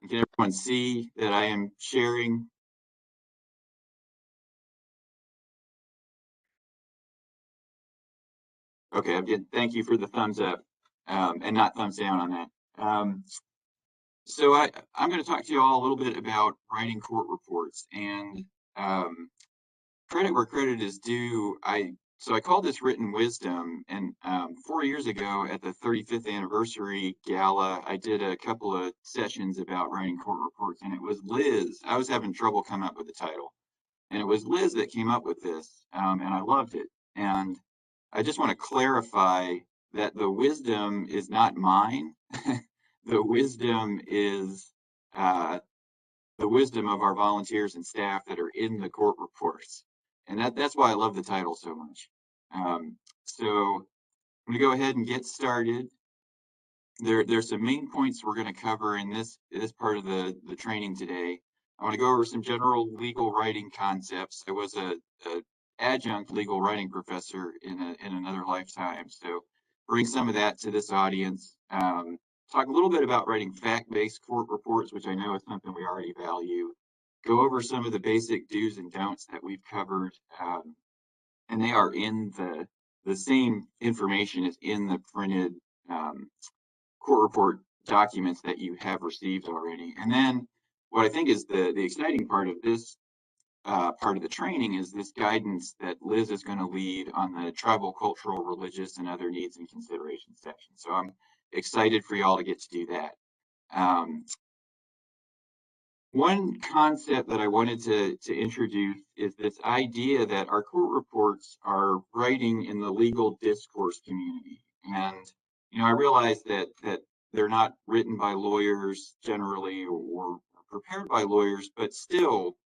Can everyone see that I am sharing? Okay, I'm good. Thank you for the thumbs up and not thumbs down on that. So I'm going to talk to you all a little bit about writing court reports and um, credit where credit is due. I called this written wisdom, and 4 years ago at the 35th anniversary gala, I did a couple of sessions about writing court reports, and it was Liz. I was having trouble coming up with the title, and it was Liz that came up with this, and I loved it. And I just want to clarify that the wisdom is not mine. The wisdom is uh, the wisdom of our volunteers and staff that are in the court reports. And that's why I love the title so much. So I'm going to go ahead and get started. There's some main points we're going to cover in this part of the training today. I want to go over some general legal writing concepts. I was a adjunct legal writing professor in another lifetime, so bring some of that to this audience. Talk a little bit about writing fact-based court reports, which I know is something we already value. Go over some of the basic do's and don'ts that we've covered, and they are in the same information is in the printed court report documents that you have received already. And then what I think is the exciting part of this part of the training is this guidance that Liz is going to lead on the tribal, cultural, religious, and other needs and considerations section. So I'm excited for y'all to get to do that. One concept that I wanted to introduce is this idea that our court reports are writing in the legal discourse community. And, I realize that they're not written by lawyers generally or prepared by lawyers, but still,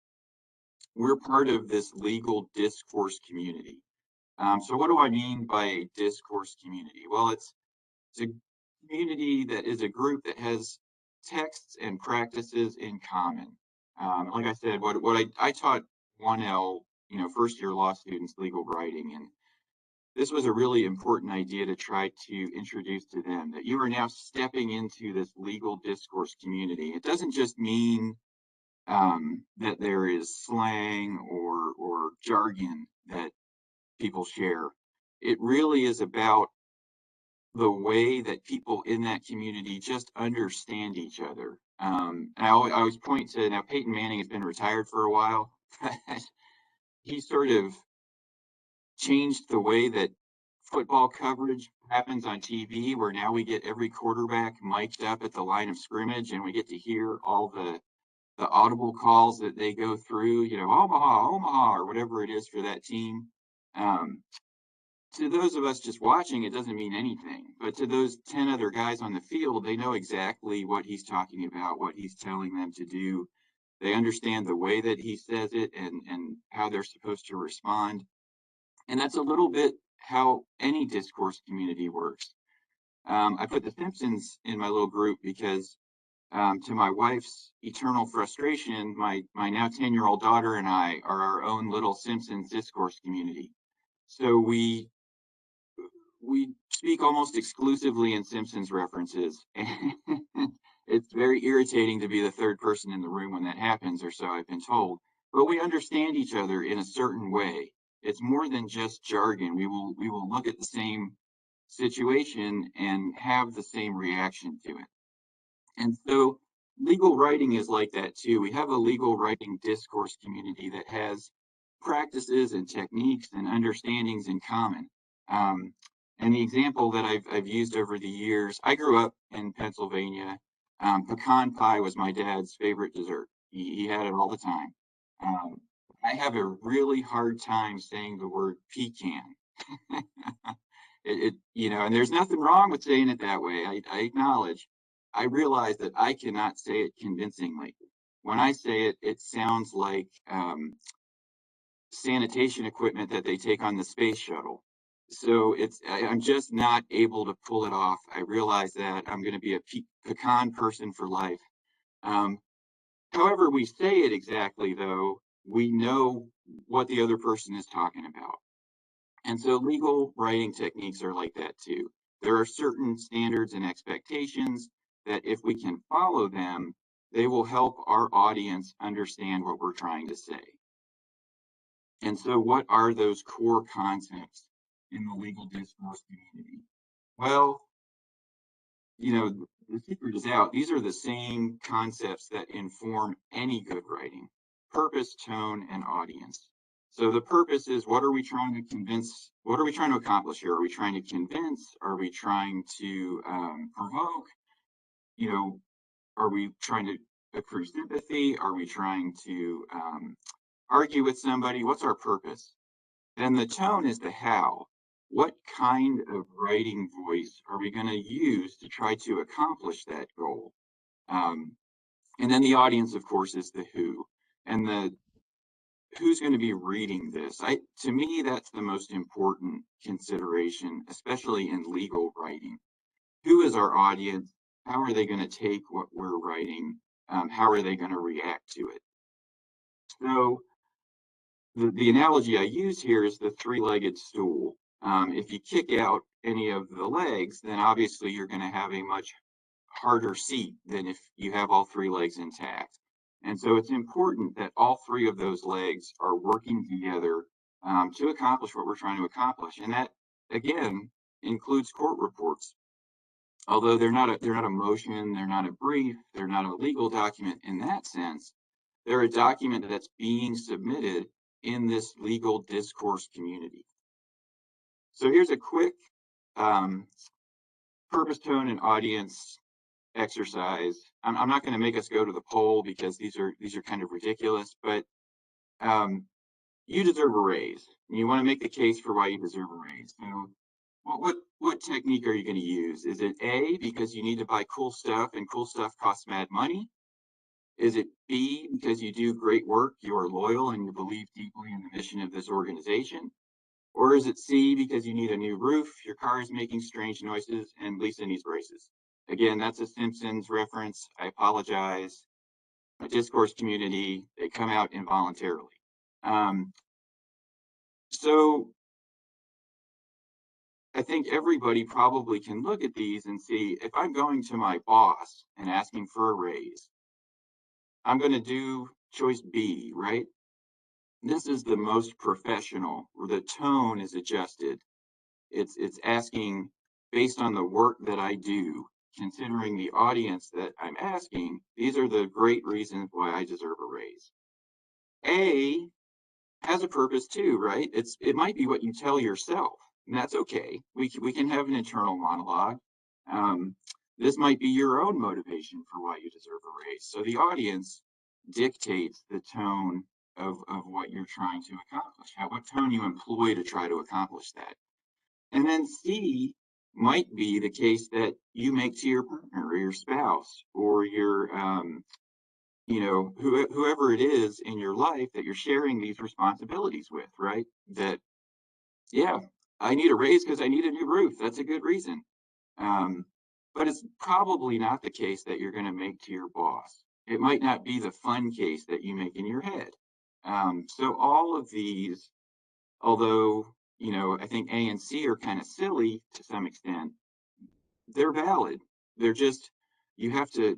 we're part of this legal discourse community. So what do I mean by a discourse community? Well, it's a community that is a group that has texts and practices in common. Like I said, what I taught 1L, first year law students legal writing, and this was a really important idea to try to introduce to them that you are now stepping into this legal discourse community. It doesn't just mean that there is slang or jargon that people share. It really is about the way that people in that community just understand each other. I always point to now Peyton Manning has been retired for a while. He sort of changed the way that football coverage happens on TV, where now we get every quarterback mic'd up at the line of scrimmage and we get to hear all the audible calls that they go through, Omaha, Omaha, or whatever it is for that team. To those of us just watching, it doesn't mean anything. But to those 10 other guys on the field, they know exactly what he's talking about, what he's telling them to do. They understand the way that he says it and how they're supposed to respond. And that's a little bit how any discourse community works. I put The Simpsons in my little group because to my wife's eternal frustration, my now 10-year-old daughter and I are our own little Simpsons discourse community. So we speak almost exclusively in Simpsons references. And it's very irritating to be the third person in the room when that happens, or so I've been told. But we understand each other in a certain way. It's more than just jargon. We will look at the same situation and have the same reaction to it. And so legal writing is like that too. We have a legal writing discourse community that has practices and techniques and understandings in common. Um, and the example that I've used over the years, I grew up in Pennsylvania. Pecan pie was my dad's favorite dessert. He had it all the time. Um, I have a really hard time saying the word pecan. And there's nothing wrong with saying it that way. I acknowledge. I realize that I cannot say it convincingly. When I say it, it sounds like sanitation equipment that they take on the space shuttle. So I'm just not able to pull it off. I realize that I'm going to be a pecan person for life. Um, However we say it exactly, though, we know what the other person is talking about. And so legal writing techniques are like that too. There are certain standards and expectations that if we can follow them, they will help our audience understand what we're trying to say. And so what are those core concepts in the legal discourse community? Well, the secret is out. These are the same concepts that inform any good writing: purpose, tone, and audience. So the purpose is, what are we trying to convince? What are we trying to accomplish here? Are we trying to convince? Are we trying to provoke? Are we trying to accrue sympathy? Are we trying to argue with somebody? What's our purpose? Then the tone is the how. What kind of writing voice are we going to use to try to accomplish that goal? And then the audience, of course, is the who. And the who's going to be reading this. To me, that's the most important consideration, especially in legal writing. Who is our audience? How are they going to take what we're writing? How are they going to react to it? So the analogy I use here is the three-legged stool. If you kick out any of the legs, then obviously you're going to have a much harder seat than if you have all three legs intact. And so it's important that all three of those legs are working together to accomplish what we're trying to accomplish. And that, again, includes court reports. Although they're not a motion, they're not a brief, they're not a legal document in that sense. They're a document that's being submitted in this legal discourse community. So here's a quick purpose, tone, and audience exercise. I'm not going to make us go to the poll because these are kind of ridiculous, but you deserve a raise. You want to make the case for why you deserve a raise. So what technique are you going to use? Is it A, because you need to buy cool stuff and cool stuff costs mad money? Is it B, because you do great work, you are loyal, and you believe deeply in the mission of this organization? Or is it C, because you need a new roof, your car is making strange noises, and Lisa needs braces? Again, that's a Simpsons reference. I apologize. My discourse community, they come out involuntarily. So I think everybody probably can look at these and see, if I'm going to my boss and asking for a raise, I'm going to do choice B, right? This is the most professional, where the tone is adjusted. It's asking based on the work that I do, considering the audience that I'm asking. These are the great reasons why I deserve a raise. A has a purpose too, right? It might be what you tell yourself, and that's okay. We can have an internal monologue. This might be your own motivation for why you deserve a raise. So the audience dictates the tone of what you're trying to accomplish, what tone you employ to try to accomplish that. And then C might be the case that you make to your partner or your spouse or your whoever it is in your life that you're sharing these responsibilities with, right? That, yeah, I need a raise because I need a new roof. That's a good reason. But it's probably not the case that you're going to make to your boss. It might not be the fun case that you make in your head. So all of these, although, I think A and C are kind of silly to some extent, they're valid. They're just, you have to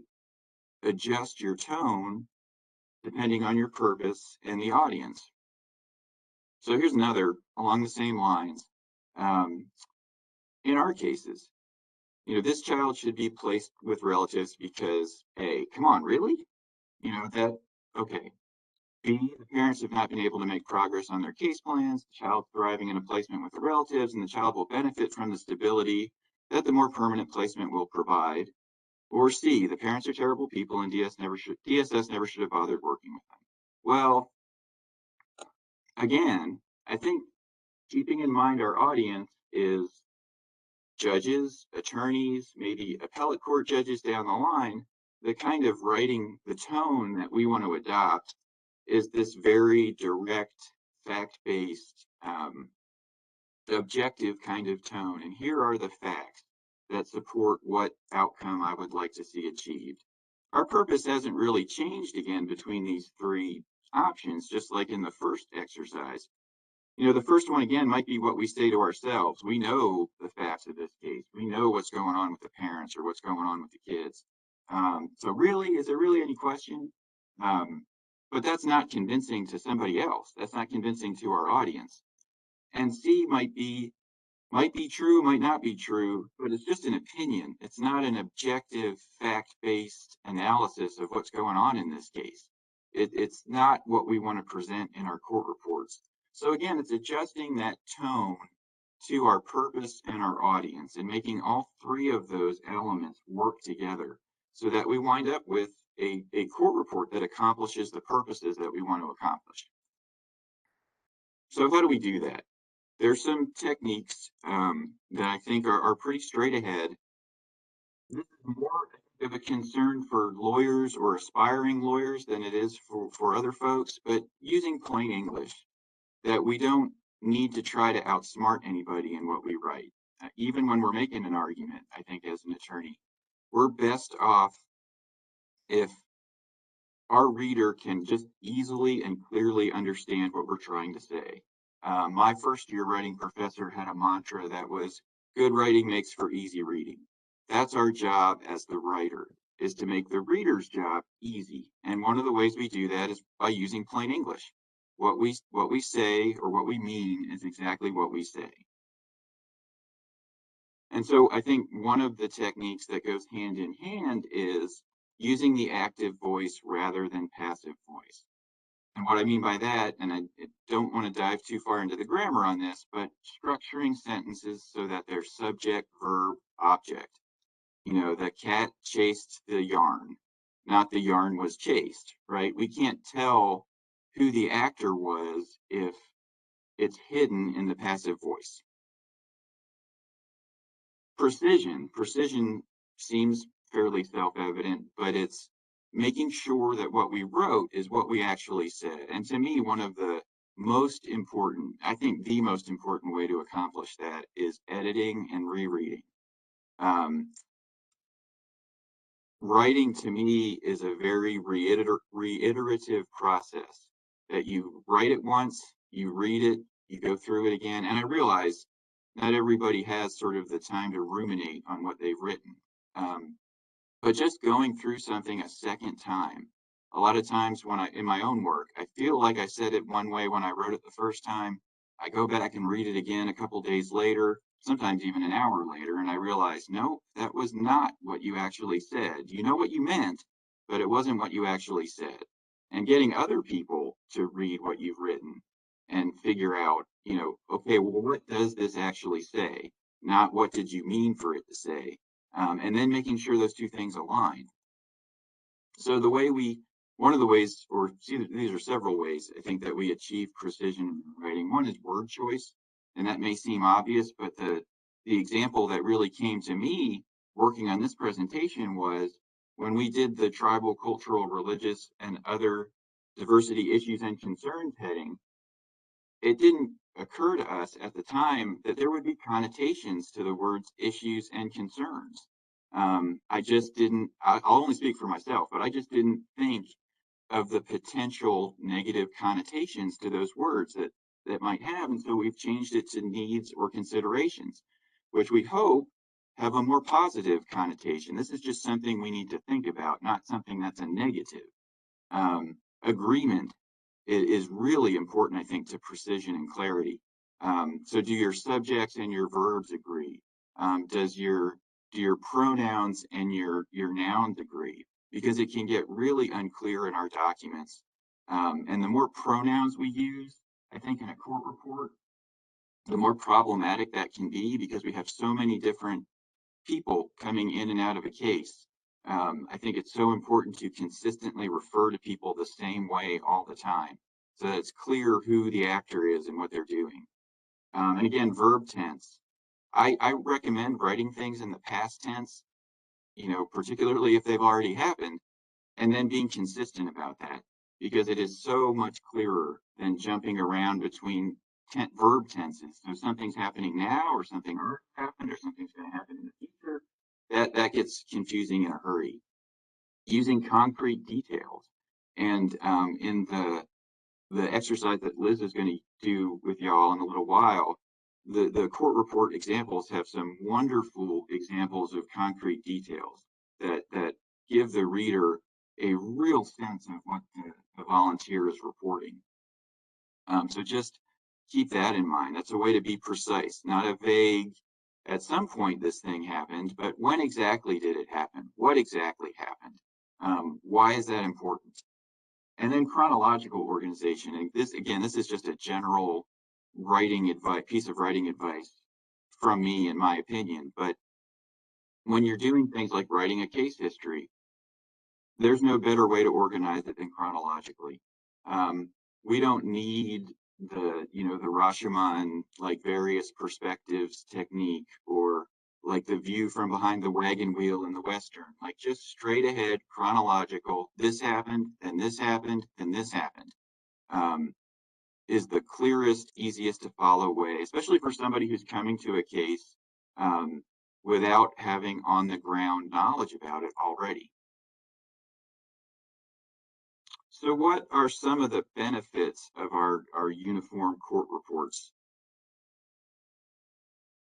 adjust your tone depending on your purpose and the audience. So here's another along the same lines. In our cases, this child should be placed with relatives because A, come on, really? Okay. B, the parents have not been able to make progress on their case plans, the child thriving in a placement with the relatives, and the child will benefit from the stability that the more permanent placement will provide. Or C, the parents are terrible people and DSS never should have bothered working with them. Well, again, I think keeping in mind our audience is judges, attorneys, maybe appellate court judges down the line. The kind of writing, the tone that we want to adopt is this very direct, fact-based, objective kind of tone. And here are the facts that support what outcome I would like to see achieved. Our purpose hasn't really changed again between these three options, just like in the first exercise. The first one, again, might be what we say to ourselves. We know the facts of this case. We know what's going on with the parents or what's going on with the kids. So really, is there really any question? Um, but that's not convincing to somebody else. That's not convincing to our audience. And C might be true, might not be true, but it's just an opinion. It's not an objective, fact-based analysis of what's going on in this case. It's not what we want to present in our court reports. So again, it's adjusting that tone to our purpose and our audience and making all three of those elements work together so that we wind up with a court report that accomplishes the purposes that we want to accomplish. So how do we do that? There's some techniques that I think are pretty straight ahead. This is more of a concern for lawyers or aspiring lawyers than it is for other folks, but using plain English, that we don't need to try to outsmart anybody in what we write. Even when we're making an argument, I think as an attorney, we're best off if our reader can just easily and clearly understand what we're trying to say. My first year writing professor had a mantra that was, good writing makes for easy reading. That's our job as the writer, is to make the reader's job easy. And one of the ways we do that is by using plain English. What we say or what we mean is exactly what we say. And so I think one of the techniques that goes hand in hand is using the active voice rather than passive voice. And what I mean by that, and I don't want to dive too far into the grammar on this, but structuring sentences so that they're subject, verb, object. You know, the cat chased the yarn, not the yarn was chased, right? We can't tell who the actor was if it's hidden in the passive voice. Precision seems fairly self-evident, but it's making sure that what we wrote is what we actually said. And to me, one of the most important, I think the most important way to accomplish that is editing and rereading. Writing to me is a very reiterative process that you write it once, you read it, you go through it again. And I realize not everybody has sort of the time to ruminate on what they've written. But just going through something a second time, a lot of times when in my own work, I feel like I said it one way when I wrote it the first time. I go back and read it again a couple days later, sometimes even an hour later, and I realize, no, that was not what you actually said. You know what you meant, but it wasn't what you actually said. And getting other people to read what you've written and figure out, you know, okay, well, what does this actually say? Not what did you mean for it to say? And then making sure those two things align. So one of the ways, or these are several ways, I think that we achieve precision in writing. One is word choice, and that may seem obvious, but the example that really came to me working on this presentation was when we did the tribal, cultural, religious, and other diversity issues and concerns heading. It didn't occur to us at the time that there would be connotations to the words issues and concerns. I just didn't, I'll only speak for myself, but I just didn't think of the potential negative connotations to those words that might have. And so we've changed it to needs or considerations, which we hope have a more positive connotation. This is just something we need to think about, not something that's a negative. Agreement is really important, I think, to precision and clarity. So do your subjects and your verbs agree? Do your pronouns and your nouns agree? Because it can get really unclear in our documents. And the more pronouns we use, I think in a court report, the more problematic that can be because we have so many different people coming in and out of a case. I think it's so important to consistently refer to people the same way all the time so that it's clear who the actor is and what they're doing. And again, verb tense. I recommend writing things in the past tense, you know, particularly if they've already happened, and then being consistent about that because it is so much clearer than jumping around between verb tenses. So something's happening now or something already happened or something's going to happen in the future. That gets confusing in a hurry. Using concrete details. And in the exercise that Liz is going to do with y'all in a little while, the court report examples have some wonderful examples of concrete details that give the reader a real sense of what the volunteer is reporting. So just keep that in mind. That's a way to be precise, not a vague, at some point this thing happened, but when exactly did it happen? What exactly happened? Why is that important? And then chronological organization. And this, again, this is just a general writing advice, piece of writing advice from me, in my opinion. But when you're doing things like writing a case history, there's no better way to organize it than chronologically. Um, we don't need the Rashomon, like various perspectives technique, or like the view from behind the wagon wheel in the Western, like just straight ahead chronological. This happened, then this happened, then this happened. Um, is the clearest, easiest to follow way, especially for somebody who's coming to a case um, without having on the ground knowledge about it already. So what are some of the benefits of our uniform court reports?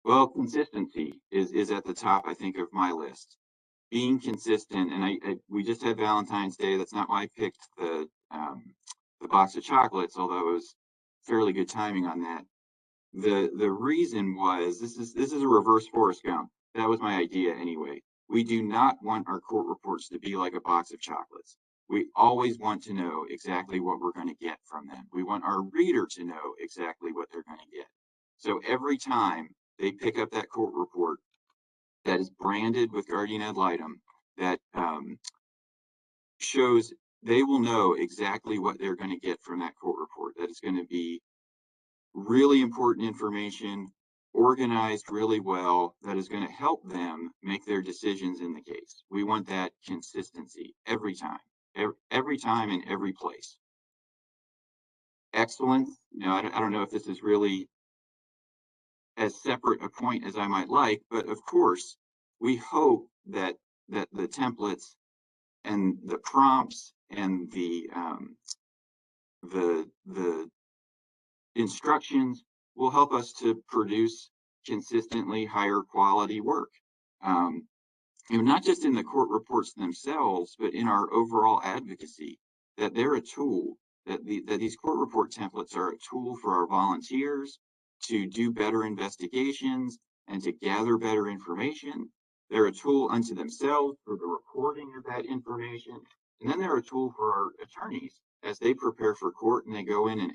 Well, consistency is at the top, I think, of my list. Being consistent, and we just had Valentine's Day. That's not why I picked the box of chocolates, although it was fairly good timing on that. The reason was this is a reverse Forrest Gump. That was my idea anyway. We do not want our court reports to be like a box of chocolates. We always want to know exactly what we're going to get from them. We want our reader to know exactly what they're going to get. So every time they pick up that court report that is branded with Guardian Ad Litem, that shows, they will know exactly what they're going to get from that court report. That is going to be really important information, organized really well, that is going to help them make their decisions in the case. We want that consistency every time, every time in every place. Excellence, I don't know if this is really as separate a point as I might like, but of course, we hope that the templates and the prompts and the instructions will help us to produce consistently higher quality work. Um, not just in the court reports themselves, but in our overall advocacy, that they're a tool, that these court report templates are a tool for our volunteers to do better investigations and to gather better information. They're a tool unto themselves for the reporting of that information. And then they're a tool for our attorneys as they prepare for court and they go in and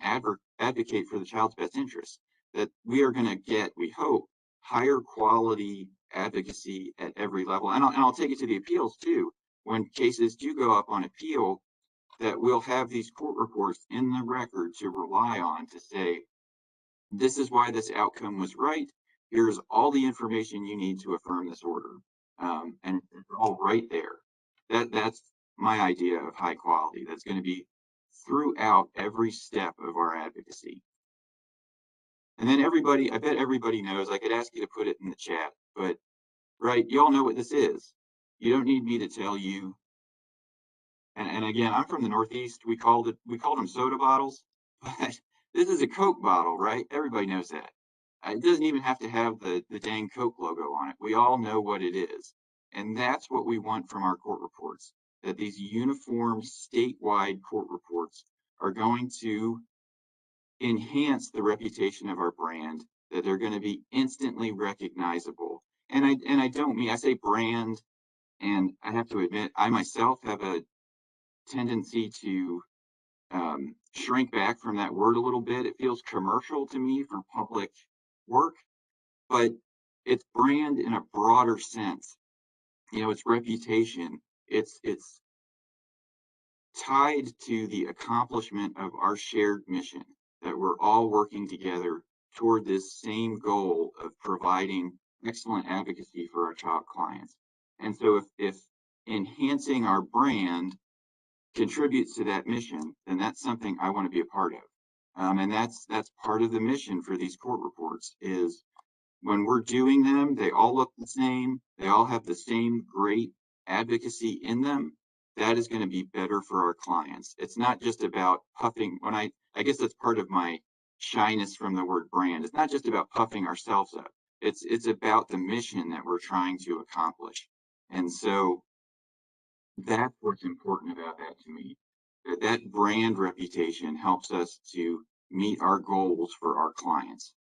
advocate for the child's best interest. That we are going to get, we hope, higher quality advocacy at every level. And I'll take it to the appeals too. When cases do go up on appeal, that we'll have these court reports in the record to rely on to say, this is why this outcome was right. Here's all the information you need to affirm this order. And it's all right there. That's my idea of high quality. That's going to be throughout every step of our advocacy. And then everybody, I bet everybody knows, I could ask you to put it in the chat, but right, you all know what this is. You don't need me to tell you. And again, I'm from the Northeast. We called them soda bottles, but this is a Coke bottle, right? Everybody knows that. It doesn't even have to have the dang Coke logo on it. We all know what it is. And that's what we want from our court reports, that these uniform statewide court reports are going to enhance the reputation of our brand, that they're going to be instantly recognizable. And I don't mean, I say brand, and I have to admit, I myself have a tendency to shrink back from that word a little bit. It feels commercial to me for public work, but it's brand in a broader sense. It's reputation. It's tied to the accomplishment of our shared mission, that we're all working together toward this same goal of providing excellent advocacy for our child clients. And so if enhancing our brand contributes to that mission, then that's something I want to be a part of. And that's part of the mission for these court reports, is when we're doing them, they all look the same. They all have the same great advocacy in them. That is going to be better for our clients. It's not just about puffing. I guess that's part of my shyness from the word brand. It's not just about puffing ourselves up. It's about the mission that we're trying to accomplish. And so That's what's important about that to me. That brand reputation helps us to meet our goals for our clients.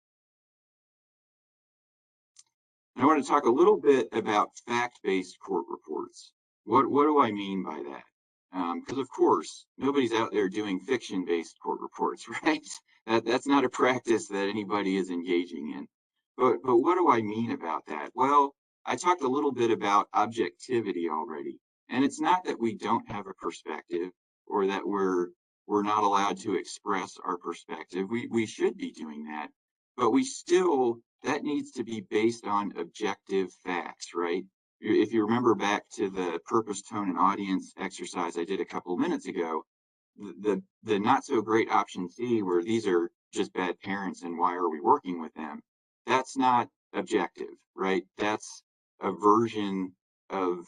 I want to talk a little bit about fact-based court reports. What do I mean by that? Because of course, nobody's out there doing fiction-based court reports, right? That's not a practice that anybody is engaging in. But what do I mean about that? Well, I talked a little bit about objectivity already, and it's not that we don't have a perspective or that we're not allowed to express our perspective. We should be doing that, but we still that needs to be based on objective facts, right? If you remember back to the purpose, tone, and audience exercise I did a couple of minutes ago, the not so great option C, where these are just bad parents and why are we working with them? That's not objective, right? That's a version of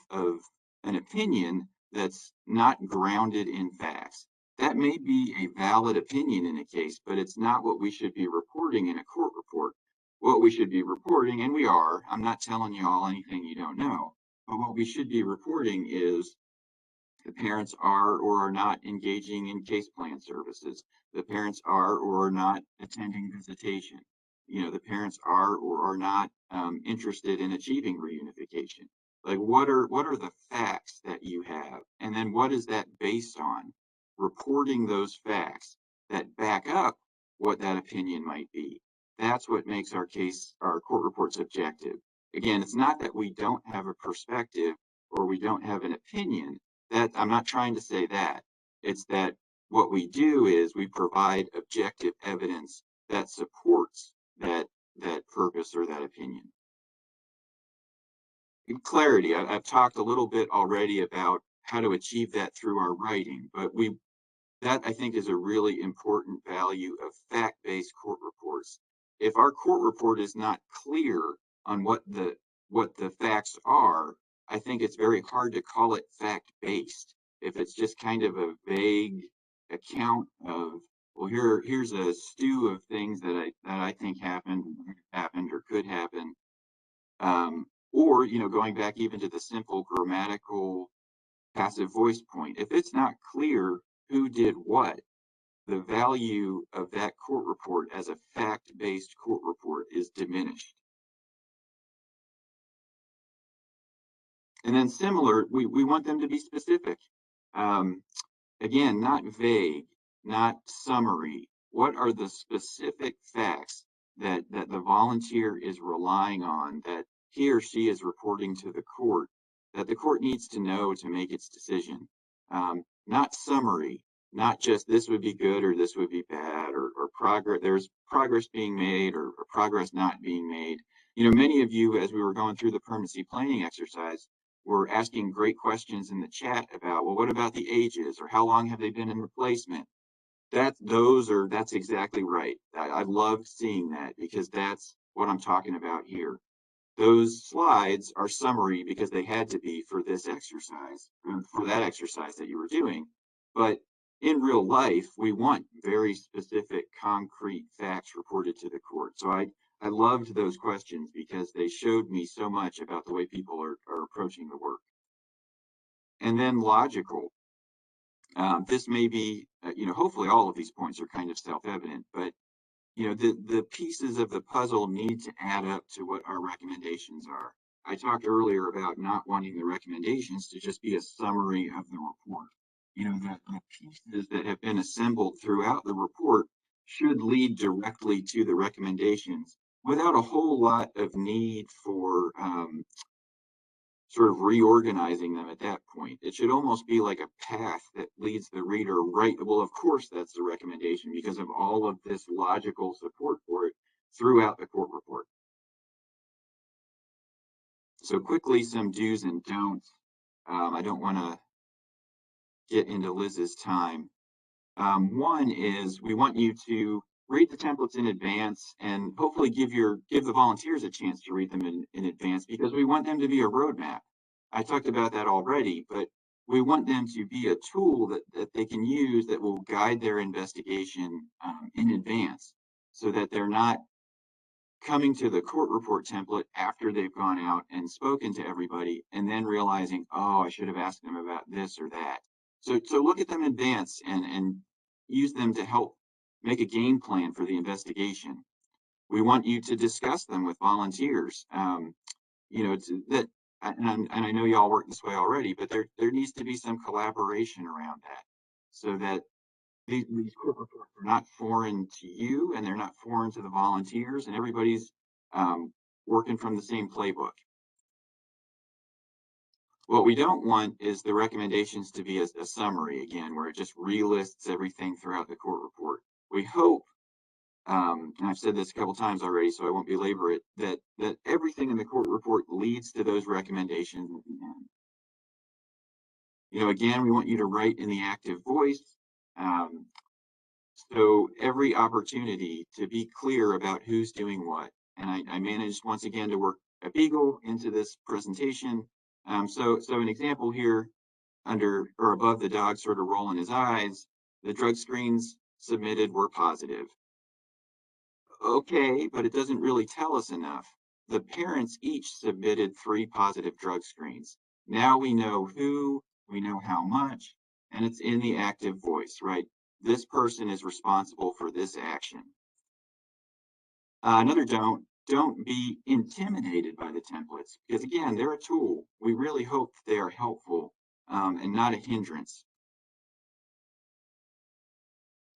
an opinion that's not grounded in facts. That may be a valid opinion in a case, but it's not what we should be reporting in a court report. What we should be reporting, and we are, I'm not telling you all anything you don't know, but what we should be reporting is the parents are or are not engaging in case plan services. The parents are or are not attending visitation. The parents are or are not interested in achieving reunification. Like, what are the facts that you have, and then what is that based on? Reporting those facts that back up what that opinion might be. That's what makes our court reports objective. Again, it's not that we don't have a perspective or we don't have an opinion. That I'm not trying to say that. It's that what we do is we provide objective evidence that supports that purpose or that opinion. Clarity. I've talked a little bit already about how to achieve that through our writing, but that I think is a really important value of fact-based court reports. If our court report is not clear on what the facts are, I think it's very hard to call it fact-based. If it's just kind of a vague account of, well, here's a stew of things that I think happened or could happen, or going back even to the simple grammatical passive voice point. If it's not clear who did what, the value of that court report as a fact-based court report is diminished. And then similar, we want them to be specific. Um, Again, not vague, not summary. What are the specific facts that the volunteer is relying on, that he or she is reporting to the court, that the court needs to know to make its decision? Not summary, not just this would be good or this would be bad, or progress, there's progress being made or progress not being made. Many of you, as we were going through the permanency planning exercise, were asking great questions in the chat about, well, what about the ages, or how long have they been in replacement? That's exactly right. I loved seeing that, because that's what I'm talking about here. Those slides are summary because they had to be for this exercise, for that exercise that you were doing. But in real life, we want very specific, concrete facts reported to the court. So I loved those questions because they showed me so much about the way people are approaching the work. And then logical. This may be, hopefully all of these points are kind of self-evident, but the pieces of the puzzle need to add up to what our recommendations are. I talked earlier about not wanting the recommendations to just be a summary of the report. The pieces that have been assembled throughout the report should lead directly to the recommendations without a whole lot of need for sort of reorganizing them at that point. It should almost be like a path that leads the reader right. Well, of course, that's the recommendation because of all of this logical support for it throughout the court report. So quickly, some do's and don'ts. I don't want to get into Liz's time. One is we want you to read the templates in advance and hopefully give the volunteers a chance to read them in advance, because we want them to be a roadmap. I talked about that already, but we want them to be a tool that they can use that will guide their investigation in advance, so that they're not coming to the court report template after they've gone out and spoken to everybody, and then realizing, oh, I should have asked them about this or that. So look at them in advance and use them to help make a game plan for the investigation. We want you to discuss them with volunteers. That, and I know y'all work this way already, but there needs to be some collaboration around that, so that these court reports are not foreign to you, and they're not foreign to the volunteers, and everybody's working from the same playbook. What we don't want is the recommendations to be a summary again, where it just relists everything throughout the court report. We hope, and I've said this a couple times already, so I won't belabor it, that everything in the court report leads to those recommendations at the end. Again, we want you to write in the active voice. So every opportunity to be clear about who's doing what. And I managed once again to work a Beagle into this presentation. So an example here, under or above the dog sort of rolling his eyes, the drug screens submitted were positive. Okay, but it doesn't really tell us enough. The parents each submitted 3 positive drug screens. Now we know who, we know how much, and it's in the active voice, right? This person is responsible for this action. Another don't be intimidated by the templates, because again, they're a tool. We really hope they are helpful and not a hindrance.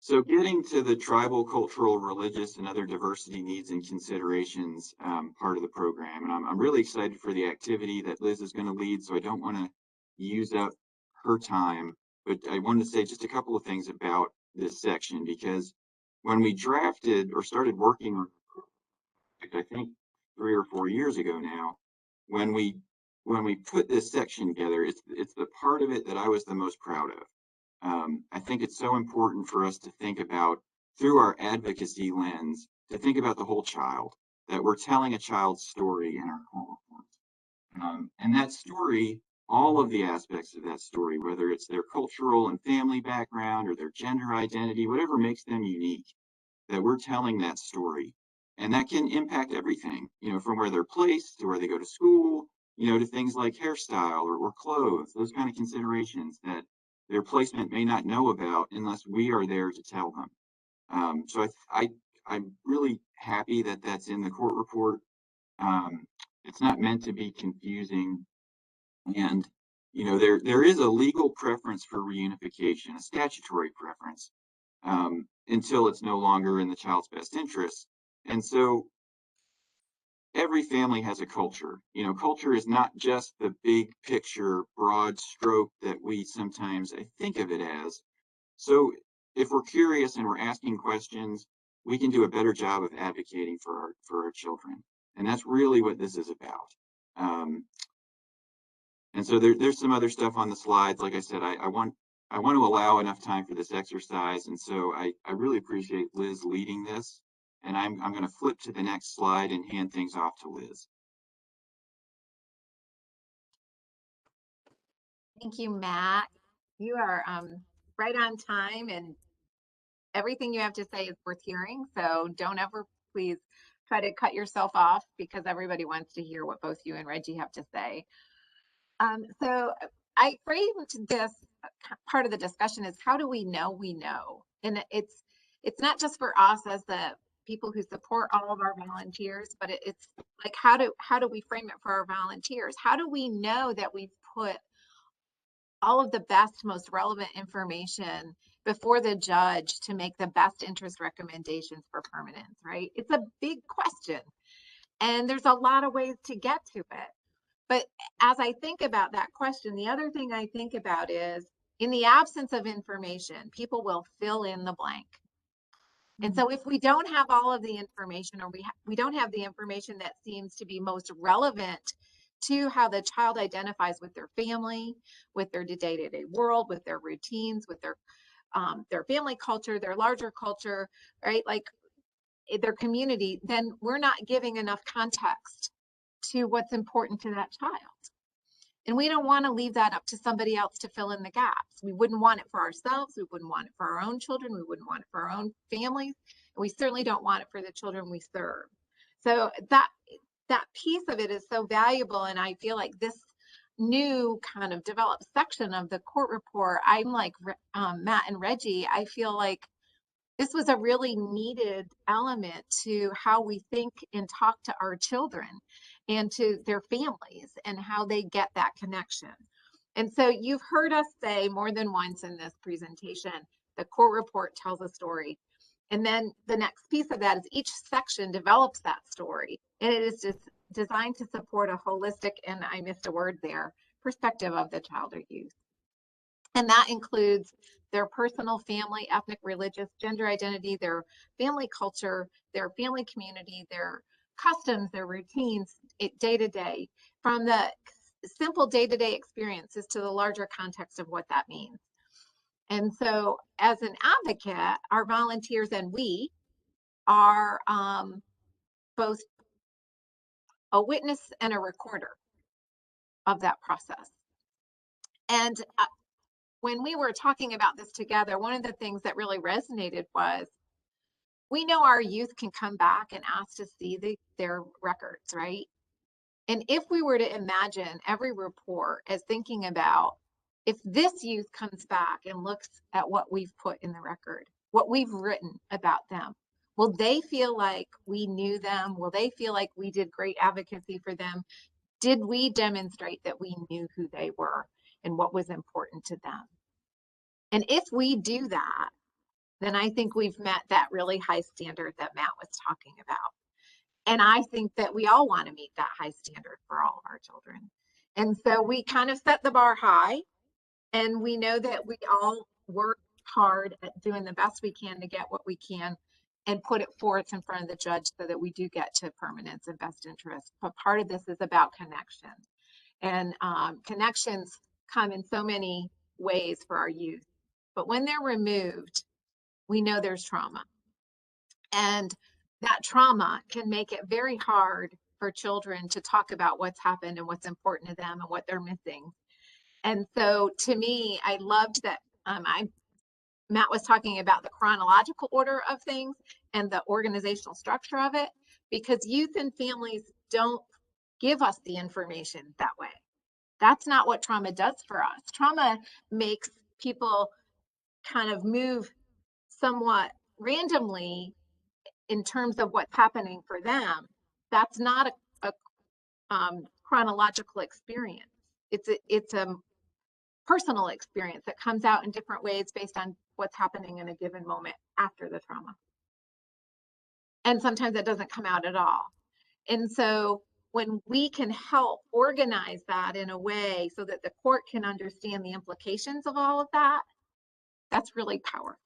So getting to the tribal, cultural, religious, and other diversity needs and considerations part of the program. And I'm really excited for the activity that Liz is going to lead, so I don't want to use up her time. But I wanted to say just a couple of things about this section, because when we drafted or started working on, I think 3 or 4 years ago now, when we put this section together, it's the part of it that I was the most proud of. I think it's so important for us to think about, through our advocacy lens, to think about the whole child, that we're telling a child's story in our court report. And that story, all of the aspects of that story, whether it's their cultural and family background or their gender identity, whatever makes them unique, that we're telling that story. And that can impact everything, from where they're placed to where they go to school, to things like hairstyle or clothes, those kind of considerations that their placement may not know about unless we are there to tell them. So I'm really happy that that's in the court report. It's not meant to be confusing. And, there is a legal preference for reunification, a statutory preference, until it's no longer in the child's best interest. And so every family has a culture. Culture is not just the big picture, broad stroke that we sometimes think of it as. So if we're curious and we're asking questions, we can do a better job of advocating for our children. And that's really what this is about. And so there's some other stuff on the slides. Like I said, I want to allow enough time for this exercise. And so I really appreciate Liz leading this. And I'm going to flip to the next slide and hand things off to Liz. Thank you, Matt. You are right on time, and everything you have to say is worth hearing. So don't ever please try to cut yourself off, because everybody wants to hear what both you and Reggie have to say. So I framed this part of the discussion as, how do we know we know? And it's not just for us as the people who support all of our volunteers, but it's like, how do we frame it for our volunteers? How do we know that we've put all of the best, most relevant information before the judge to make the best interest recommendations for permanence, right? It's a big question, and there's a lot of ways to get to it. But as I think about that question, the other thing I think about is, in the absence of information, people will fill in the blank. And so if we don't have all of the information, or we don't have the information that seems to be most relevant to how the child identifies with their family, with their day-to-day world, with their routines, with their family culture, their larger culture, right? Like their community, then we're not giving enough context to what's important to that child. And we don't want to leave that up to somebody else to fill in the gaps. We wouldn't want it for ourselves. We wouldn't want it for our own children. We wouldn't want it for our own families. And we certainly don't want it for the children we serve. So that piece of it is so valuable. And I feel like this new kind of developed section of the court report, I'm like Matt and Reggie, I feel like this was a really needed element to how we think and talk to our children and to their families and how they get that connection. And so you've heard us say more than once in this presentation, the court report tells a story. And then the next piece of that is each section develops that story. And it is just designed to support a holistic, and I missed a word there, perspective of the child or youth. And that includes their personal, family, ethnic, religious, gender identity, their family culture, their family community, their customs, their routines, day to day, from the simple day-to-day experiences to the larger context of what that means. And so as an advocate, our volunteers and we are both a witness and a recorder of that process. And when we were talking about this together, one of the things that really resonated was we know our youth can come back and ask to see their records, right? And if we were to imagine every report as thinking about if this youth comes back and looks at what we've put in the record, what we've written about them, will they feel like we knew them? Will they feel like we did great advocacy for them? Did we demonstrate that we knew who they were and what was important to them? And if we do that, then I think we've met that really high standard that Matt was talking about. And I think that we all want to meet that high standard for all of our children. And so we kind of set the bar high, and we know that we all work hard at doing the best we can to get what we can and put it forth in front of the judge so that we do get to permanence and best interest. But part of this is about connection. And connections come in so many ways for our youth. But when they're removed, we know there's trauma. And that trauma can make it very hard for children to talk about what's happened and what's important to them and what they're missing. And so to me, I loved that Matt was talking about the chronological order of things and the organizational structure of it, because youth and families don't give us the information that way. That's not what trauma does for us. Trauma makes people kind of move somewhat randomly in terms of what's happening for them. That's not a chronological experience. It's a personal experience that comes out in different ways based on what's happening in a given moment after the trauma. And sometimes it doesn't come out at all. And so when we can help organize that in a way so that the court can understand the implications of all of that, that's really powerful.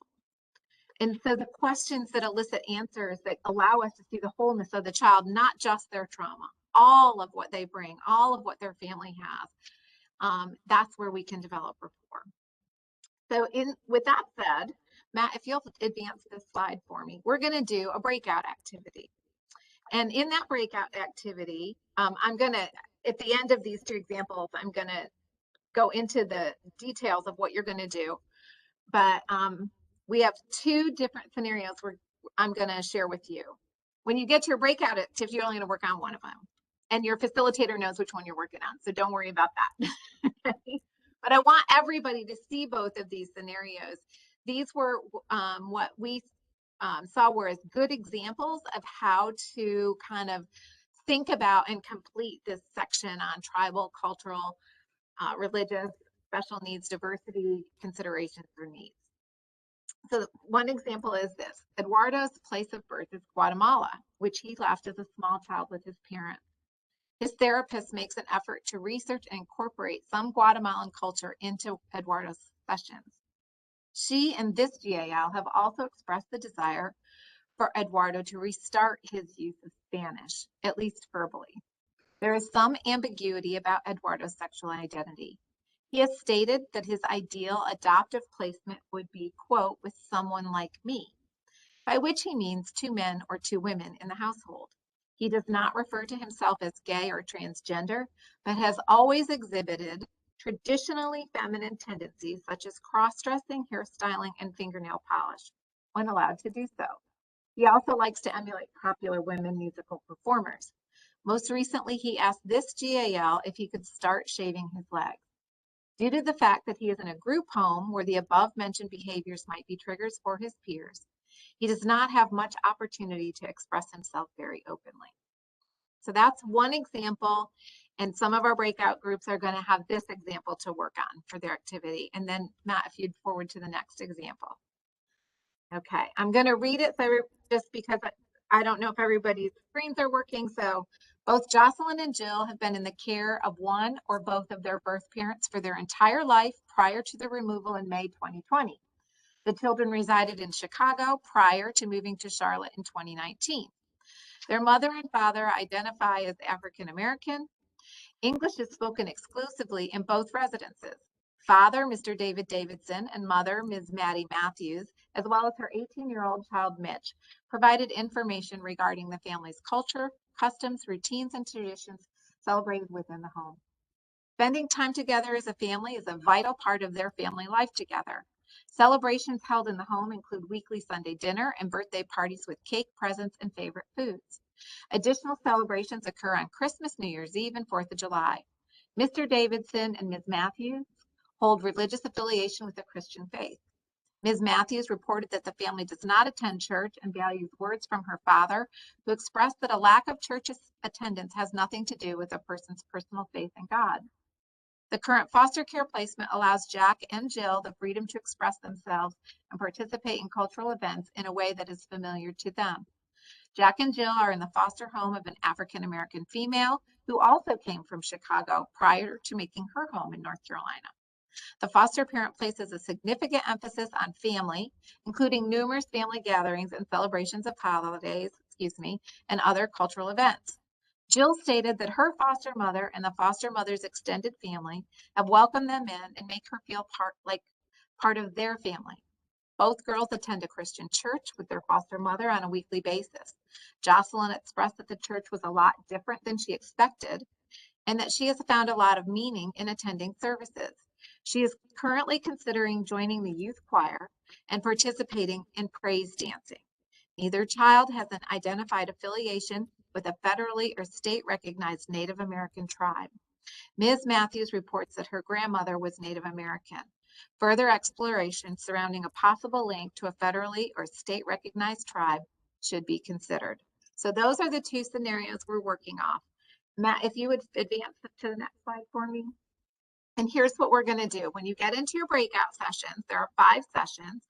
And so the questions that elicit answers that allow us to see the wholeness of the child, not just their trauma, all of what they bring, all of what their family has, that's where we can develop rapport. So with that said, Matt, if you'll advance this slide for me, we're going to do a breakout activity. And in that breakout activity, I'm going to, at the end of these two examples, I'm going to go into the details of what you're going to do. But we have two different scenarios where I'm going to share with you. When you get to your breakout activity, you're only going to work on one of them. And your facilitator knows which one you're working on, so don't worry about that. But I want everybody to see both of these scenarios. These were what we saw were as good examples of how to kind of think about and complete this section on tribal, cultural, religious, special needs, diversity considerations or needs. So one example is this. Eduardo's place of birth is Guatemala, which he left as a small child with his parents. His therapist makes an effort to research and incorporate some Guatemalan culture into Eduardo's sessions. She and this GAL have also expressed the desire for Eduardo to restart his use of Spanish, at least verbally. There is some ambiguity about Eduardo's sexual identity. He has stated that his ideal adoptive placement would be, quote, with someone like me, by which he means two men or two women in the household. He does not refer to himself as gay or transgender, but has always exhibited traditionally feminine tendencies such as cross-dressing, hairstyling, and fingernail polish when allowed to do so. He also likes to emulate popular women musical performers. Most recently, he asked this GAL if he could start shaving his legs. Due to the fact that he is in a group home where the above-mentioned behaviors might be triggers for his peers, he does not have much opportunity to express himself very openly. So that's one example, and some of our breakout groups are going to have this example to work on for their activity. And then Matt, if you'd forward to the next example. Okay, I'm going to read it just because I don't know if everybody's screens are working. So both Jocelyn and Jill have been in the care of one or both of their birth parents for their entire life prior to the removal in May 2020. The children resided in Chicago prior to moving to Charlotte in 2019. Their mother and father identify as African American. English is spoken exclusively in both residences. Father, Mr. David Davidson, and mother, Ms. Maddie Matthews, as well as her 18-year-old child, Mitch, provided information regarding the family's culture, customs, routines, and traditions celebrated within the home. Spending time together as a family is a vital part of their family life together. Celebrations held in the home include weekly Sunday dinner and birthday parties with cake, presents, and favorite foods. Additional celebrations occur on Christmas, New Year's Eve, and 4th of July. Mr. Davidson and Ms. Matthews hold religious affiliation with the Christian faith. Ms. Matthews reported that the family does not attend church and values words from her father, who expressed that a lack of church attendance has nothing to do with a person's personal faith in God. The current foster care placement allows Jack and Jill the freedom to express themselves and participate in cultural events in a way that is familiar to them. Jack and Jill are in the foster home of an African American female who also came from Chicago prior to making her home in North Carolina. The foster parent places a significant emphasis on family, including numerous family gatherings and celebrations of holidays, and other cultural events. Jill stated that her foster mother and the foster mother's extended family have welcomed them in and make her feel part of their family. Both girls attend a Christian church with their foster mother on a weekly basis. Jocelyn expressed that the church was a lot different than she expected and that she has found a lot of meaning in attending services. She is currently considering joining the youth choir and participating in praise dancing. Neither child has an identified affiliation with a federally or state recognized Native American tribe. Ms. Matthews reports that her grandmother was Native American. Further exploration surrounding a possible link to a federally or state recognized tribe should be considered. So those are the two scenarios we're working off. Matt, if you would advance to the next slide for me. And here's what we're going to do. When you get into your breakout sessions, there are 5 sessions.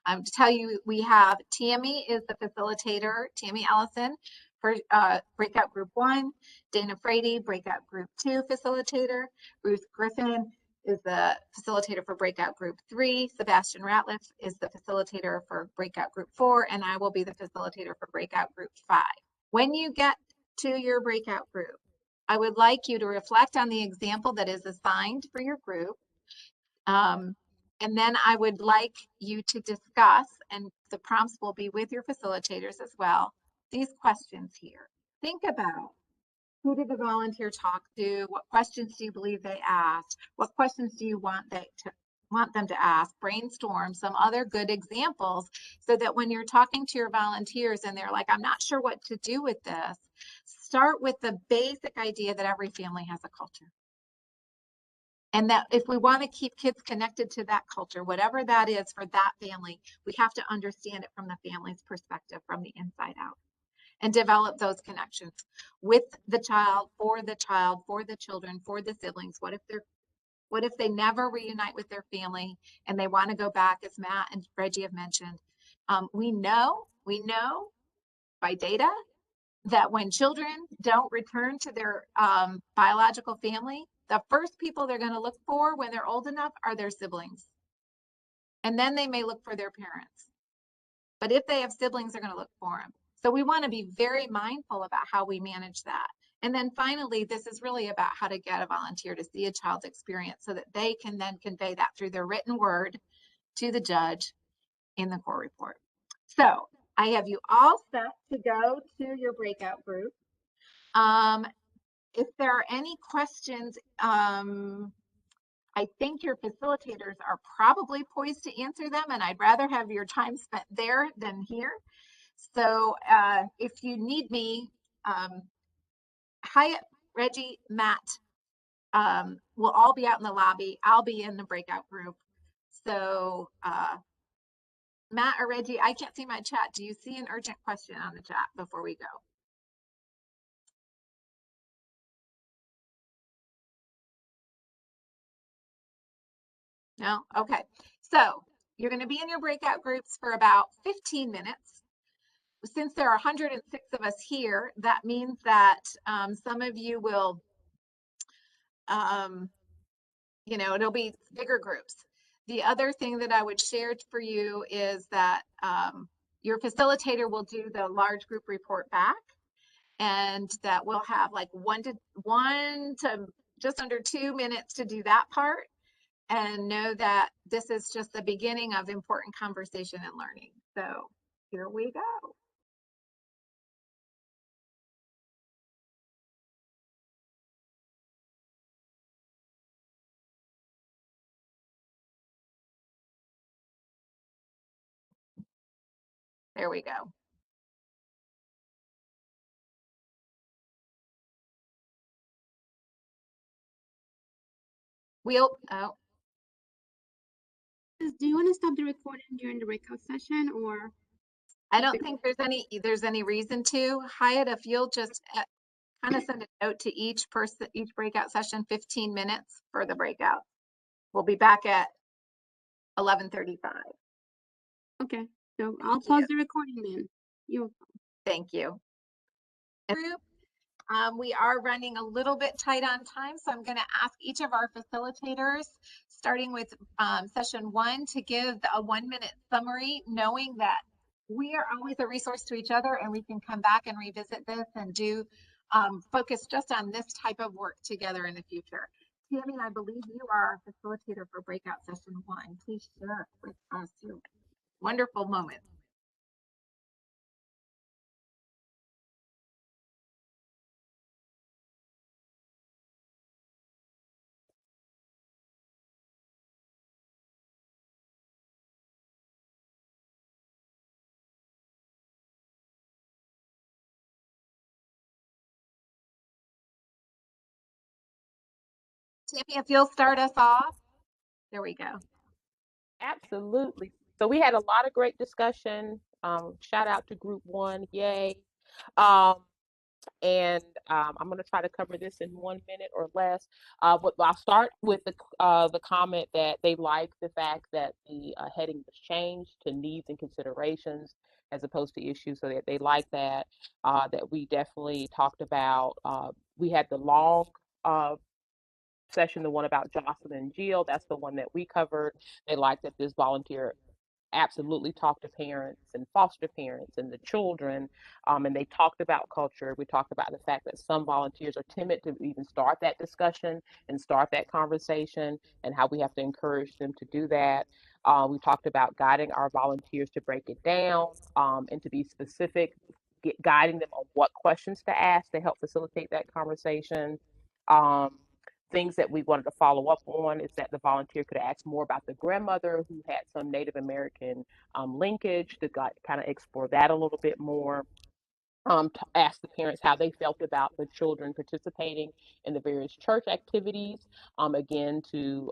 To tell you, we have Tammy is the facilitator, Tammy Ellison, for breakout group 1, Dana Frady, breakout group 2 facilitator, Ruth Griffin is the facilitator for breakout group 3, Sebastian Ratliff is the facilitator for breakout group 4, and I will be the facilitator for breakout group 5. When you get to your breakout group, I would like you to reflect on the example that is assigned for your group. And then I would like you to discuss, and the prompts will be with your facilitators as well, these questions here. Think about, who did the volunteer talk to? What questions do you believe they asked? What questions do you want them to ask? Brainstorm some other good examples so that when you're talking to your volunteers and they're like, I'm not sure what to do with this, start with the basic idea that every family has a culture. And that if we want to keep kids connected to that culture, whatever that is for that family, we have to understand it from the family's perspective, from the inside out, and develop those connections with the child, for the children, for the siblings. What if they never reunite with their family and they want to go back, as Matt and Reggie have mentioned? We know by data that when children don't return to their biological family, the first people they're going to look for when they're old enough are their siblings. And then they may look for their parents. But if they have siblings, they're going to look for them. So we want to be very mindful about how we manage that. And then finally, this is really about how to get a volunteer to see a child's experience so that they can then convey that through their written word to the judge in the court report. So I have you all set to go to your breakout group. If there are any questions, I think your facilitators are probably poised to answer them, and I'd rather have your time spent there than here. So if you need me, Hyatt, Reggie, Matt, we'll all be out in the lobby. I'll be in the breakout group. So Matt or Reggie, I can't see my chat. Do you see an urgent question on the chat before we go? No? Okay. So you're going to be in your breakout groups for about 15 minutes. Since there are 106 of us here, that means that some of you will, it'll be bigger groups. The other thing that I would share for you is that your facilitator will do the large group report back, and that we'll have like one to just under 2 minutes to do that part, and know that this is just the beginning of important conversation and learning. So here we go. There we go. Oh, Do you want to stop the recording during the breakout session, or? I don't think there's any reason to. Hyatt, if you'll just kind of send a note to each person, each breakout session, 15 minutes for the breakout. We'll be back at 11:35. Okay, so I'll pause the recording then. Thank you. Group, we are running a little bit tight on time, so I'm going to ask each of our facilitators, starting with session 1, to give a 1-minute summary, knowing that we are always a resource to each other, and we can come back and revisit this and do focus just on this type of work together in the future. Tammy, I believe you are our facilitator for breakout session 1. Please share with us your wonderful moments. Tammy, if you'll start us off. There we go. Absolutely. So we had a lot of great discussion. Shout out to Group 1, yay. I'm going to try to cover this in 1 minute or less. But I'll start with the comment that they like the fact that the heading was changed to needs and considerations as opposed to issues, so that they like that. That we definitely talked about. We had the long session, the one about Jocelyn and Jill. That's the one that we covered. They like that this volunteer absolutely talked to parents and foster parents and the children, and they talked about culture. We talked about the fact that some volunteers are timid to even start that discussion and start that conversation, and how we have to encourage them to do that. We talked about guiding our volunteers to break it down, and to be specific, guiding them on what questions to ask to help facilitate that conversation. Um, Things that we wanted to follow up on is that the volunteer could ask more about the grandmother who had some Native American linkage, to kind of explore that a little bit more. To ask the parents how they felt about the children participating in the various church activities, again, to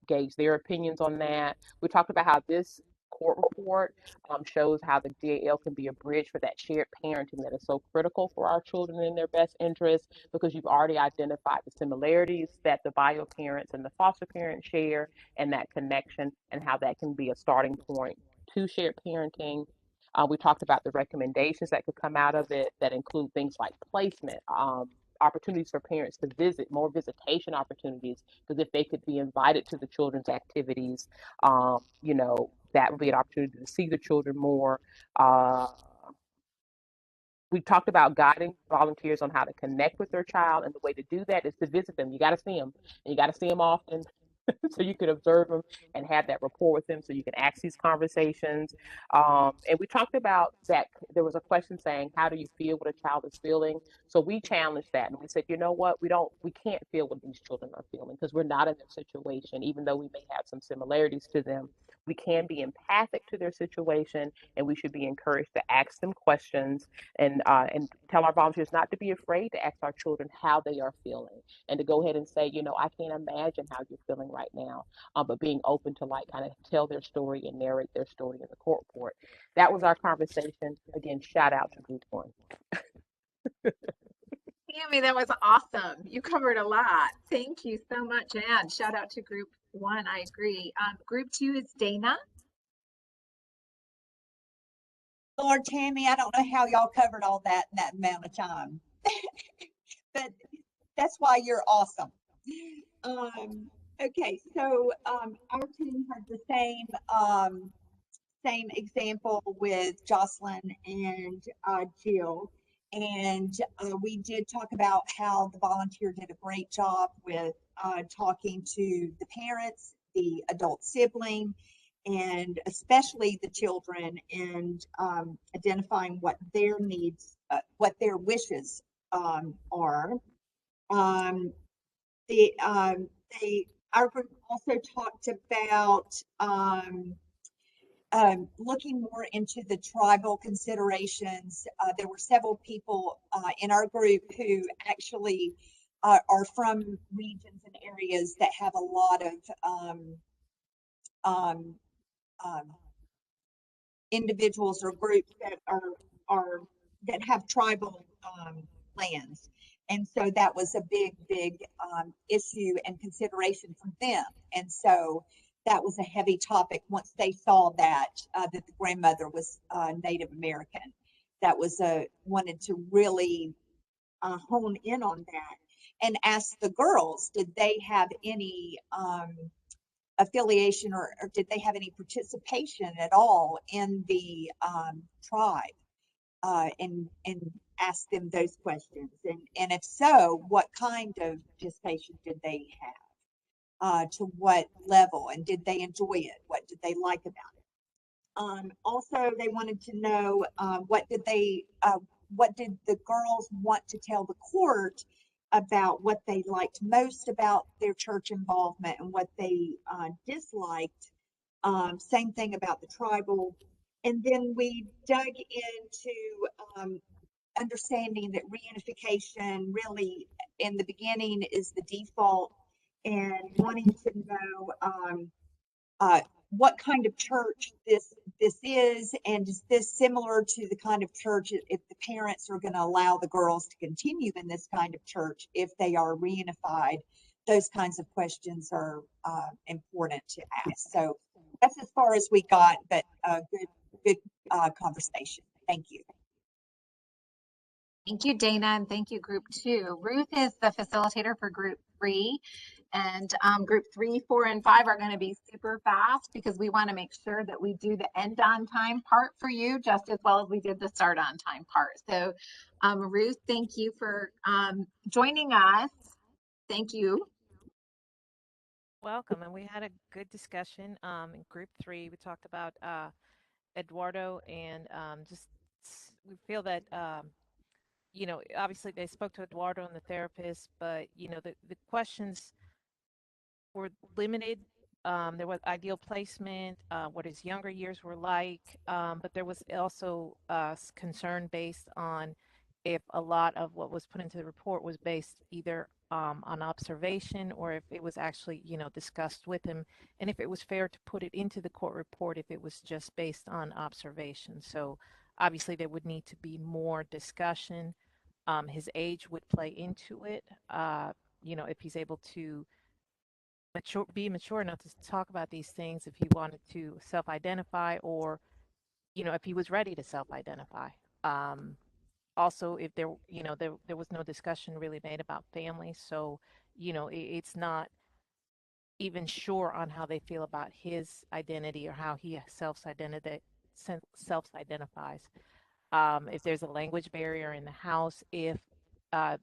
gauge their opinions on that. We talked about how this court report shows how the GAL can be a bridge for that shared parenting that is so critical for our children in their best interest, because you've already identified the similarities that the bio parents and the foster parents share, and that connection, and how that can be a starting point to shared parenting. We talked about the recommendations that could come out of it, that include things like placement, opportunities for parents to visit, more visitation opportunities, because if they could be invited to the children's activities, that would be an opportunity to see the children more. We talked about guiding volunteers on how to connect with their child, and the way to do that is to visit them. You got to see them, and you got to see them often. So you can observe them and have that rapport with them, so you can ask these conversations. And we talked about that. There was a question saying, how do you feel what a child is feeling? So we challenged that, and we said, you know what, we can't feel what these children are feeling, because we're not in their situation, even though we may have some similarities to them. we can be empathic to their situation, and we should be encouraged to ask them questions and tell our volunteers not to be afraid to ask our children how they are feeling and to go ahead and say, I can't imagine how you're feeling right now, but being open to like kind of tell their story and narrate their story in the court report. That was our conversation. Again, shout out to Group 1. Tammy, that was awesome. You covered a lot. Thank you so much. And shout out to Group 1. I agree. Group 2 is Dana. Lord, Tammy, I don't know how y'all covered all that in that amount of time, but that's why you're awesome. Okay, so our team had the same example with Jocelyn and Jill. And we did talk about how the volunteer did a great job with talking to the parents, the adult sibling, and especially the children, and identifying what their needs, what their wishes are. Our group also talked about looking more into the tribal considerations. There were several people in our group who actually are from regions and areas that have a lot of individuals or groups that are that have tribal lands. And so that was a big issue and consideration for them. And so that was a heavy topic once they saw that that the grandmother was Native American. That was wanted to really hone in on that and ask the girls, did they have any affiliation or did they have any participation at all in the tribe, and ask them those questions, and if so, what kind of participation did they have, to what level, and did they enjoy it, what did they like about it. Also, they wanted to know what did the girls want to tell the court about what they liked most about their church involvement and what they disliked. Same thing about the tribal. And then we dug into understanding that reunification really in the beginning is the default, and wanting to know what kind of church this is, and is this similar to the kind of church if the parents are going to allow the girls to continue in this kind of church if they are reunified. Those kinds of questions are important to ask. So that's as far as we got, but good conversation. Thank you. Thank you, Dana, and thank you, Group 2. Ruth is the facilitator for Group 3, and Group 3, 4, and 5 are going to be super fast because we want to make sure that we do the end on time part for you just as well as we did the start on time part. So Ruth, thank you for joining us. Thank you. Welcome, and we had a good discussion in Group 3. We talked about Eduardo, and we feel that obviously they spoke to Eduardo and the therapist, but the questions were limited. There was ideal placement, what his younger years were like, but there was also concern based on if a lot of what was put into the report was based either on observation, or if it was actually discussed with him, and if it was fair to put it into the court report if it was just based on observation. So obviously there would need to be more discussion. His age would play into it. If he's able to be mature enough to talk about these things, if he wanted to self-identify, or if he was ready to self-identify. Also, if there was no discussion really made about family, so it's not even sure on how they feel about his identity or how he self-identifies. If there's a language barrier in the house, if the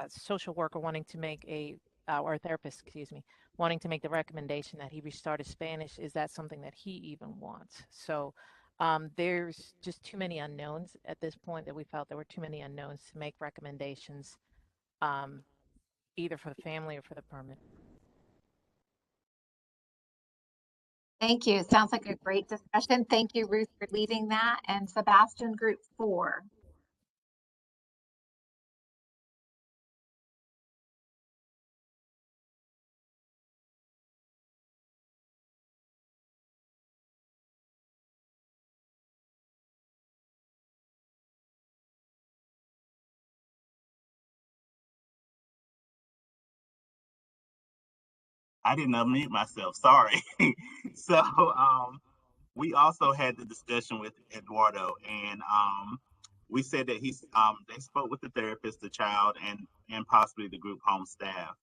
social worker wanting to make or therapist, excuse me, wanting to make the recommendation that he restart his Spanish, is that something that he even wants? So there's just too many unknowns at this point, that we felt there were too many unknowns to make recommendations, either for the family or for the permit. Thank you. Sounds like a great discussion. Thank you, Ruth, for leading that. And Sebastian, group 4. I didn't unmute myself. Sorry. So we also had the discussion with Eduardo, and we said that they spoke with the therapist, the child, and possibly the group home staff.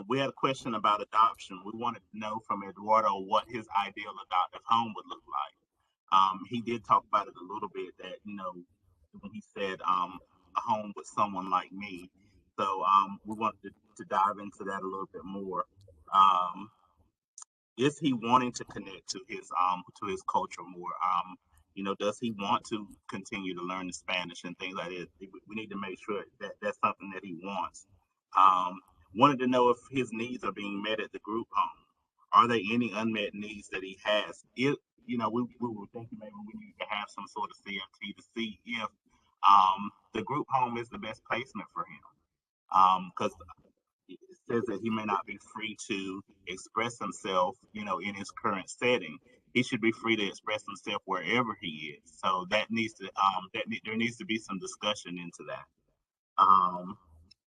We had a question about adoption. We wanted to know from Eduardo what his ideal adoptive home would look like. He did talk about it a little bit, that when he said a home with someone like me. So we wanted to dive into that a little bit more. Um, is he wanting to connect to his culture more? Does he want to continue to learn the Spanish and things like that? We need to make sure that that's something that he wants. Um, Wanted to know if his needs are being met at the group home. Are there any unmet needs that he has? If we were thinking maybe we need to have some sort of CFT to see if the group home is the best placement for him. Because it says that he may not be free to express himself, in his current setting. He should be free to express himself wherever he is. So that needs to there needs to be some discussion into that.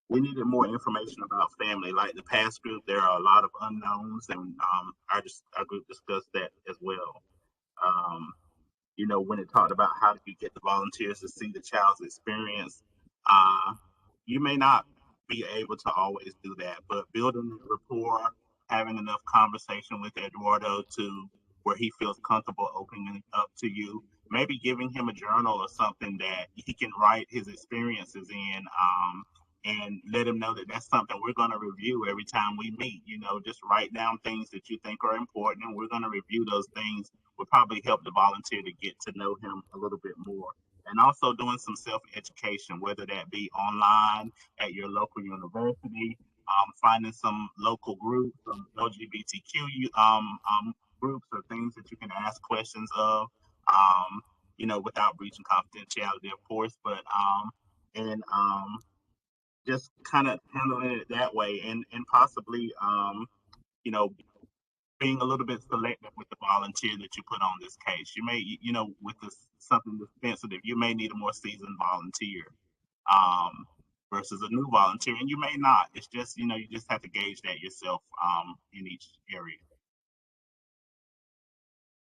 We needed more information about family. Like the past group, there are a lot of unknowns, and our group discussed that as well. Um, when it talked about how do you get the volunteers to see the child's experience, uh, you may not be able to always do that, but building rapport, having enough conversation with Eduardo to where he feels comfortable opening up to you, maybe giving him a journal or something that he can write his experiences in, and let him know that that's something we're going to review every time we meet. Just write down things that you think are important, and we're going to review those things. Will probably help the volunteer to get to know him a little bit more. And also doing some self-education, whether that be online at your local university, finding some local groups, some LGBTQ groups or things that you can ask questions of, without breaching confidentiality, of course, but and just kind of handling it that way, and possibly you know being a little bit selective with the volunteer that you put on this case. You may, with this something this sensitive, you may need a more seasoned volunteer versus a new volunteer, and you may not. It's just, you just have to gauge that yourself in each area.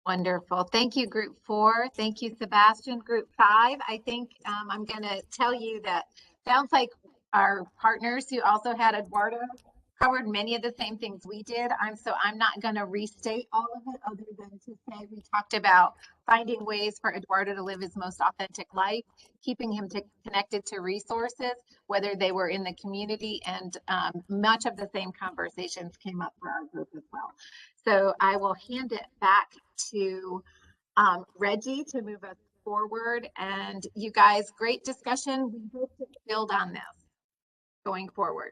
Wonderful. Thank you, group 4. Thank you, Sebastian. Group 5, I think I'm going to tell you that sounds like our partners who also had Eduardo covered many of the same things we did. I'm not going to restate all of it other than to say we talked about finding ways for Eduardo to live his most authentic life, keeping him connected to resources, whether they were in the community, and much of the same conversations came up for our group as well. So I will hand it back to Reggie to move us forward. And you guys, great discussion. We hope to build on this going forward.